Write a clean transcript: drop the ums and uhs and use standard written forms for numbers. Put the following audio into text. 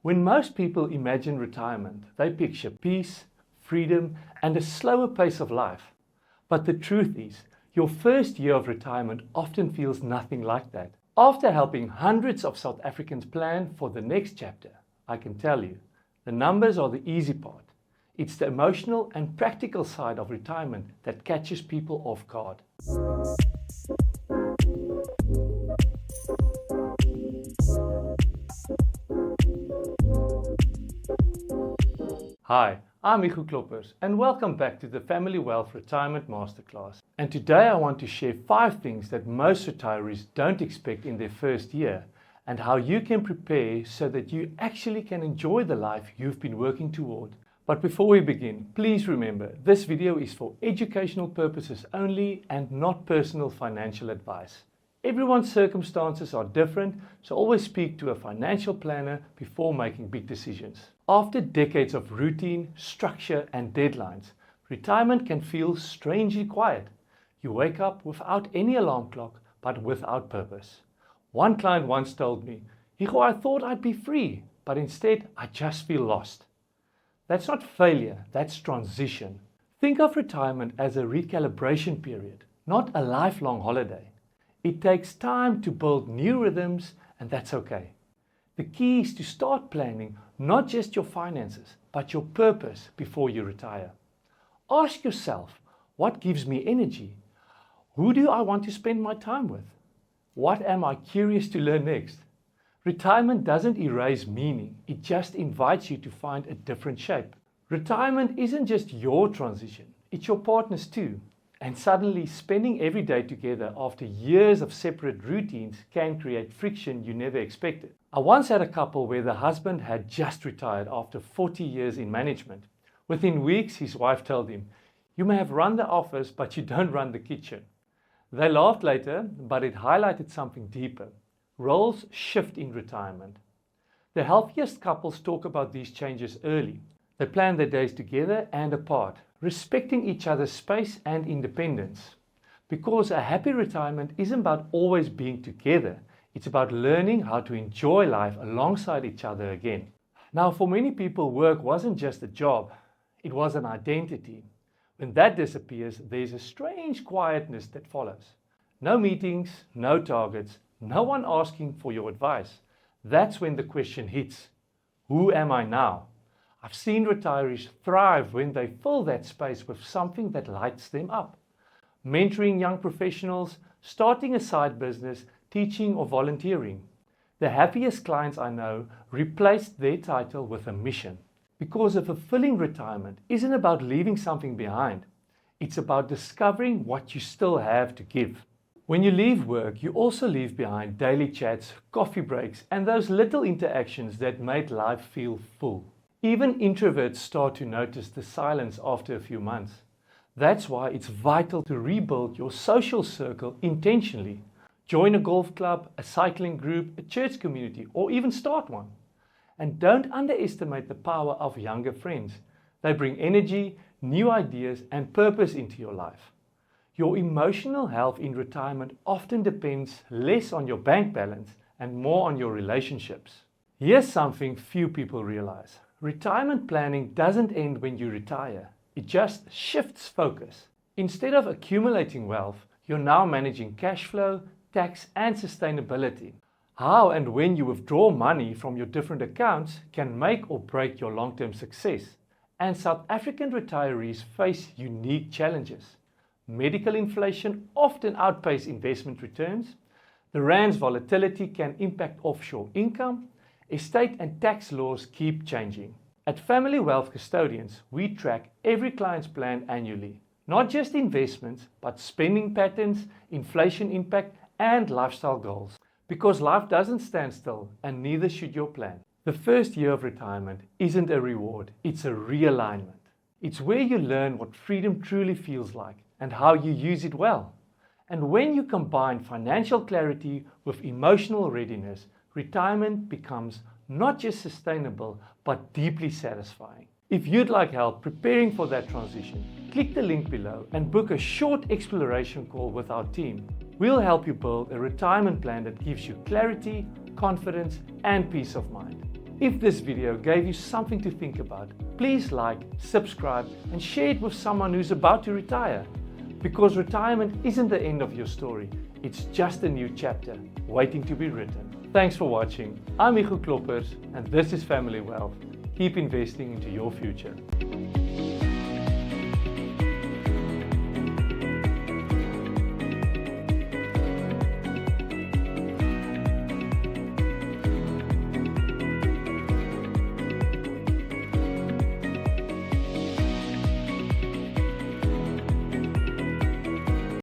When most people imagine retirement, they picture peace, freedom, and a slower pace of life. But the truth is, your first year of retirement often feels nothing like that. After helping hundreds of South Africans plan for the next chapter, I can tell you, the numbers are the easy part. It's the emotional and practical side of retirement that catches people off guard. Hi, I'm Igu Kloppers and welcome back to the Family Wealth Retirement Masterclass. And today I want to share 5 things that most retirees don't expect in their first year and how you can prepare so that you actually can enjoy the life you've been working toward. But before we begin, please remember this video is for educational purposes only and not personal financial advice. Everyone's circumstances are different, so always speak to a financial planner before making big decisions. After decades of routine, structure and deadlines, retirement can feel strangely quiet. You wake up without any alarm clock, but without purpose. One client once told me, "Igu, I thought I'd be free, but instead I just feel lost." That's not failure, that's transition. Think of retirement as a recalibration period, not a lifelong holiday. It takes time to build new rhythms, and that's okay. The key is to start planning not just your finances, but your purpose before you retire. Ask yourself, what gives me energy? Who do I want to spend my time with? What am I curious to learn next? Retirement doesn't erase meaning, it just invites you to find a different shape. Retirement isn't just your transition, it's your partner's too. And suddenly, spending every day together after years of separate routines can create friction you never expected. I once had a couple where the husband had just retired after 40 years in management. Within weeks, his wife told him, "You may have run the office, but you don't run the kitchen." They laughed later, but it highlighted something deeper. Roles shift in retirement. The healthiest couples talk about these changes early. They plan their days together and apart, respecting each other's space and independence. Because a happy retirement isn't about always being together, it's about learning how to enjoy life alongside each other again. Now, for many people, work wasn't just a job, it was an identity. When that disappears, there's a strange quietness that follows. No meetings, no targets, no one asking for your advice. That's when the question hits, who am I now? I've seen retirees thrive when they fill that space with something that lights them up. Mentoring young professionals, starting a side business, teaching or volunteering. The happiest clients I know replaced their title with a mission. Because a fulfilling retirement isn't about leaving something behind. It's about discovering what you still have to give. When you leave work, you also leave behind daily chats, coffee breaks, and those little interactions that made life feel full. Even introverts start to notice the silence after a few months. That's why it's vital to rebuild your social circle intentionally. Join a golf club, a cycling group, a church community, or even start one. And don't underestimate the power of younger friends. They bring energy, new ideas, and purpose into your life. Your emotional health in retirement often depends less on your bank balance and more on your relationships. Here's something few people realize. Retirement planning doesn't end when you retire. It just shifts focus. Instead of accumulating wealth, you're now managing cash flow, tax, and sustainability. How and when you withdraw money from your different accounts can make or break your long-term success. And South African retirees face unique challenges. Medical inflation often outpaces investment returns. The rand's volatility can impact offshore income. Estate and tax laws keep changing. At Family Wealth Custodians, we track every client's plan annually. Not just investments, but spending patterns, inflation impact, and lifestyle goals. Because life doesn't stand still, and neither should your plan. The first year of retirement isn't a reward, it's a realignment. It's where you learn what freedom truly feels like and how you use it well. And when you combine financial clarity with emotional readiness, retirement becomes not just sustainable, but deeply satisfying. If you'd like help preparing for that transition, click the link below and book a short exploration call with our team. We'll help you build a retirement plan that gives you clarity, confidence, and peace of mind. If this video gave you something to think about, please like, subscribe, and share it with someone who's about to retire. Because retirement isn't the end of your story, it's just a new chapter waiting to be written. Thanks for watching. I'm Michiel Kloppers, and this is Family Wealth. Keep investing into your future.